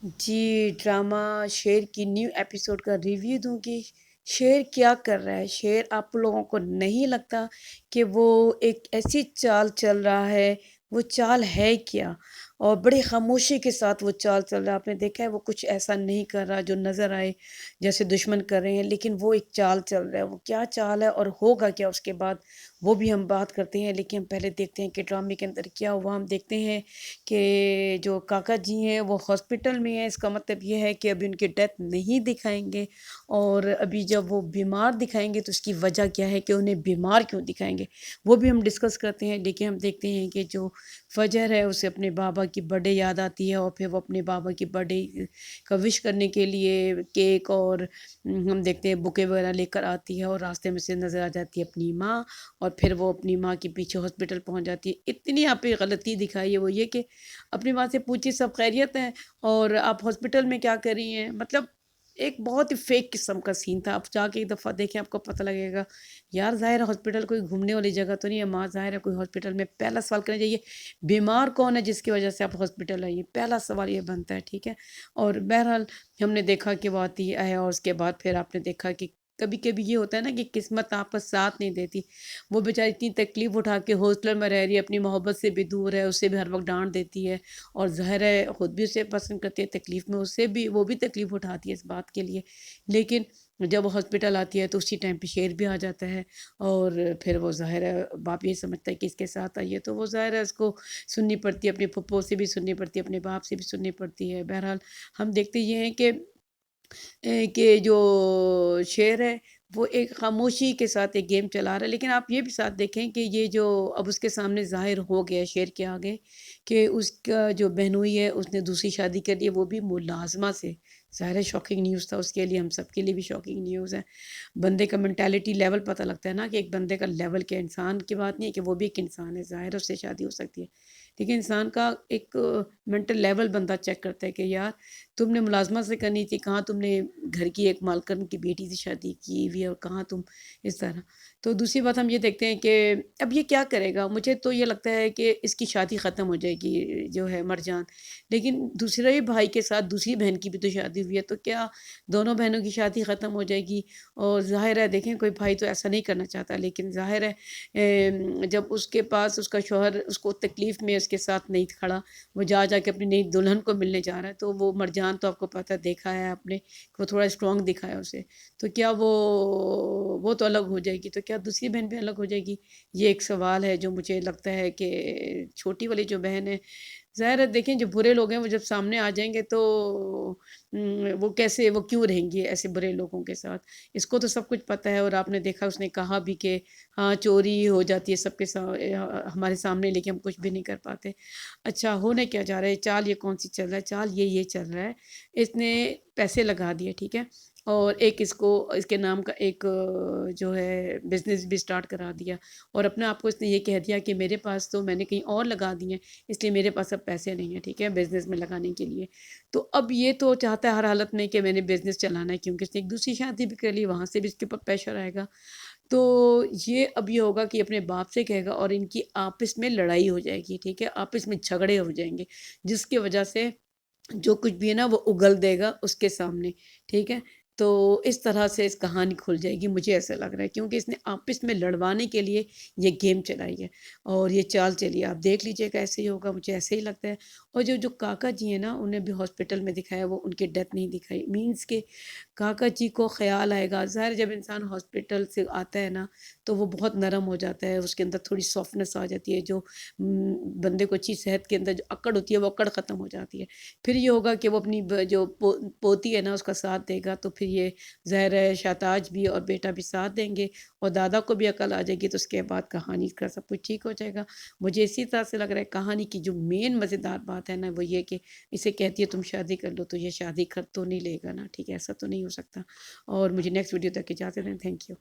جی، drama شیر کی new episode کا ریویو دوں گی۔ شیر کیا کر رہا ہے؟ شیر آپ لوگوں کو نہیں لگتا کہ وہ ایک ایسی چال چل رہا ہے؟ وہ چال ہے کیا؟ اور بڑی خاموشی کے ساتھ وہ چال چل رہا ہے۔ آپ نے دیکھا ہے وہ کچھ ایسا نہیں کر رہا جو نظر آئے جیسے دشمن کر رہے ہیں، لیکن وہ ایک چال چل رہا ہے۔ وہ کیا چال ہے اور ہوگا کیا اس کے بعد، وہ بھی ہم بات کرتے ہیں، لیکن ہم پہلے دیکھتے ہیں کہ ڈرامے کے اندر کیا ہوا۔ ہم دیکھتے ہیں کہ جو کاکا جی ہیں وہ ہاسپٹل میں ہیں۔ اس کا مطلب یہ ہے کہ ابھی ان کی ڈیتھ نہیں دکھائیں گے، اور ابھی جب وہ بیمار دکھائیں گے تو اس کی وجہ کیا ہے کہ انہیں بیمار کیوں دکھائیں گے، وہ بھی ہم ڈسکس کرتے ہیں۔ لیکن ہم دیکھتے ہیں کہ جو فجر ہے اسے اپنے بابا کی برتھ ڈے یاد آتی ہے، اور پھر وہ اپنے بابا کی برتھ ڈے کا وش کرنے کے لیے کیک اور ہم دیکھتے ہیں بکے وغیرہ لے کر آتی ہے، اور راستے میں سے نظر آ جاتی ہے اپنی ماں، اور پھر وہ اپنی ماں کے پیچھے ہاسپٹل پہنچ جاتی ہے۔ اتنی یہاں پہ غلطی دکھائی ہے وہ یہ کہ اپنی ماں سے پوچھی سب خیریت ہے اور آپ ہاسپٹل میں کیا کر رہی ہیں، مطلب ایک بہت ہی فیک قسم کا سین تھا۔ آپ جا کے ایک دفعہ دیکھیں آپ کو پتہ لگے گا یار ظاہر ہے ہاسپٹل کوئی گھومنے والی جگہ تو نہیں ہے، ماں ظاہر ہے کوئی ہاسپٹل میں۔ پہلا سوال کرنا چاہیے بیمار کون ہے جس کی وجہ سے آپ ہاسپٹل آئیے، پہلا سوال یہ بنتا ہے، ٹھیک ہے۔ اور بہرحال ہم نے دیکھا کہ وہ آتی ہے، اور اس کے بعد پھر آپ نے دیکھا کہ کبھی کبھی یہ ہوتا ہے نا کہ قسمت آپ کا ساتھ نہیں دیتی۔ وہ بیچاری اتنی تکلیف اٹھا کے ہاسٹل میں رہ رہی ہے، اپنی محبت سے بھی دور ہے، اسے بھی ہر وقت ڈانٹ دیتی ہے، اور ظاہر ہے خود بھی اسے پسند کرتی ہے، تکلیف میں اسے بھی وہ بھی تکلیف اٹھاتی ہے اس بات کے لیے۔ لیکن جب وہ ہاسپٹل آتی ہے تو اسی ٹائم پہ شیر بھی آ جاتا ہے، اور پھر وہ ظاہر ہے باپ یہ سمجھتا ہے کہ اس کے ساتھ آئی ہے، تو وہ ظاہر ہے اس کو سننی پڑتی ہے، اپنے پھپھو سے بھی سننی پڑتی ہے، اپنے باپ سے بھی سننی پڑتی ہے۔ بہرحال ہم دیکھتے یہ ہیں کہ جو شعر ہے وہ ایک خاموشی کے ساتھ ایک گیم چلا رہا ہے، لیکن آپ یہ بھی ساتھ دیکھیں کہ یہ جو اب اس کے سامنے ظاہر ہو گیا شعر کے آگے کہ اس کا جو بہنوئی ہے اس نے دوسری شادی کر لی ہے، وہ بھی ملازمہ سے۔ ظاہر ہے شاکنگ نیوز تھا اس کے لیے، ہم سب کے لیے بھی شاکنگ نیوز ہے۔ بندے کا منٹیلٹی لیول پتہ لگتا ہے نا کہ ایک بندے کا لیول کیا، انسان کی بات نہیں ہے کہ وہ بھی ایک انسان ہے، ظاہر ہے اس سے شادی ہو سکتی ہے، لیکن انسان کا ایک منٹل لیول بندہ چیک کرتا ہے کہ یار تم نے ملازمہ سے کرنی تھی، کہاں تم نے گھر کی ایک مالکن کی بیٹی سے شادی کی ہوئی ہے، اور کہاں تم اس طرح۔ تو دوسری بات ہم یہ دیکھتے ہیں کہ اب یہ کیا کرے گا۔ مجھے تو یہ لگتا ہے کہ اس کی شادی ختم ہو جائے گی جو ہے مرجان، لیکن دوسرے بھائی کے ساتھ دوسری بہن کی بھی تو شادی ہوئی ہے، تو کیا دونوں بہنوں کی شادی ختم ہو جائے گی؟ اور ظاہر ہے دیکھیں کوئی بھائی تو ایسا نہیں کرنا چاہتا، لیکن ظاہر ہے جب اس کے پاس اس کا شوہر اس کو تکلیف میں اس کے ساتھ نہیں کھڑا، وہ جا کے اپنی نئی دلہن کو ملنے جا رہا ہے، تو وہ مرجان تو آپ کو پتہ دیکھا ہے آپ نے کہ وہ تھوڑا اسٹرانگ دکھایا اسے، تو کیا وہ تو الگ ہو جائے گی، تو کیا دوسری بہن بھی الگ ہو جائے گی؟ یہ ایک سوال ہے جو مجھے لگتا ہے کہ چھوٹی والی جو بہن ہے، ظاہر ہے دیکھیں جو برے لوگ ہیں وہ جب سامنے آ جائیں گے تو وہ کیسے، وہ کیوں رہیں گے ایسے برے لوگوں کے ساتھ؟ اس کو تو سب کچھ پتہ ہے، اور آپ نے دیکھا اس نے کہا بھی کہ ہاں چوری ہو جاتی ہے سب کے ہمارے سامنے، لیکن ہم کچھ بھی نہیں کر پاتے۔ اچھا ہونے کیا جا رہا ہے، چال یہ کون سی چل رہا ہے؟ چال یہ چل رہا ہے، اس نے پیسے لگا دیے، ٹھیک ہے، اور ایک اس کو اس کے نام کا ایک جو ہے بزنس بھی سٹارٹ کرا دیا، اور اپنے آپ کو اس نے یہ کہہ دیا کہ میرے پاس تو میں نے کہیں اور لگا دی ہیں، اس لیے میرے پاس اب پیسے نہیں ہیں، ٹھیک ہے، بزنس میں لگانے کے لیے۔ تو اب یہ تو چاہتا ہے ہر حالت میں کہ میں نے بزنس چلانا ہے، کیونکہ اس نے ایک دوسری شادی بھی کر لی، وہاں سے بھی اس کے اوپر پریشر آئے گا۔ تو یہ اب یہ ہوگا کہ اپنے باپ سے کہے گا، اور ان کی آپس میں لڑائی ہو جائے گی، ٹھیک ہے، آپس میں جھگڑے ہو جائیں گے، جس کی وجہ سے جو کچھ بھی ہے نا وہ اگل دے گا اس کے سامنے، ٹھیک ہے۔ تو اس طرح سے اس کہانی کھل جائے گی، مجھے ایسا لگ رہا ہے، کیونکہ اس نے آپس میں لڑوانے کے لیے یہ گیم چلائی ہے، اور یہ چال چلی ہے۔ آپ دیکھ لیجئے گا ایسے ہی ہوگا، مجھے ایسے ہی لگتا ہے۔ اور جو کاکا جی ہیں نا انہیں بھی ہاسپٹل میں دکھایا، وہ ان کی ڈیتھ نہیں دکھائی، مینس کہ کاکا جی کو خیال آئے گا، ظاہر جب انسان ہاسپٹل سے آتا ہے نا تو وہ بہت نرم ہو جاتا ہے، اس کے اندر تھوڑی سافٹنس آ جاتی ہے، جو بندے کو اچھی صحت کے اندر جو اکڑ ہوتی ہے وہ اکڑ ختم ہو جاتی ہے۔ پھر یہ ہوگا کہ وہ اپنی جو پوتی ہے نا اس کا ساتھ دے گا، تو پھر یہ ظاہر ہے شہتاج بھی اور بیٹا بھی ساتھ دیں گے، اور دادا کو بھی عقل آ جائے گی، تو اس کے بعد کہانی کا سب کچھ ٹھیک ہو جائے گا۔ مجھے اسی طرح سے لگ رہا ہے کہانی کی جو مین مزیدار بات ہے نا وہ یہ کہ اسے کہتی ہے تم شادی کر لو، تو یہ شادی کر تو نہیں لے گا نا، ٹھیک ہے، ایسا تو نہیں ہو سکتا۔ اور مجھے نیکسٹ ویڈیو تک اجازت دیں، تھینک یو۔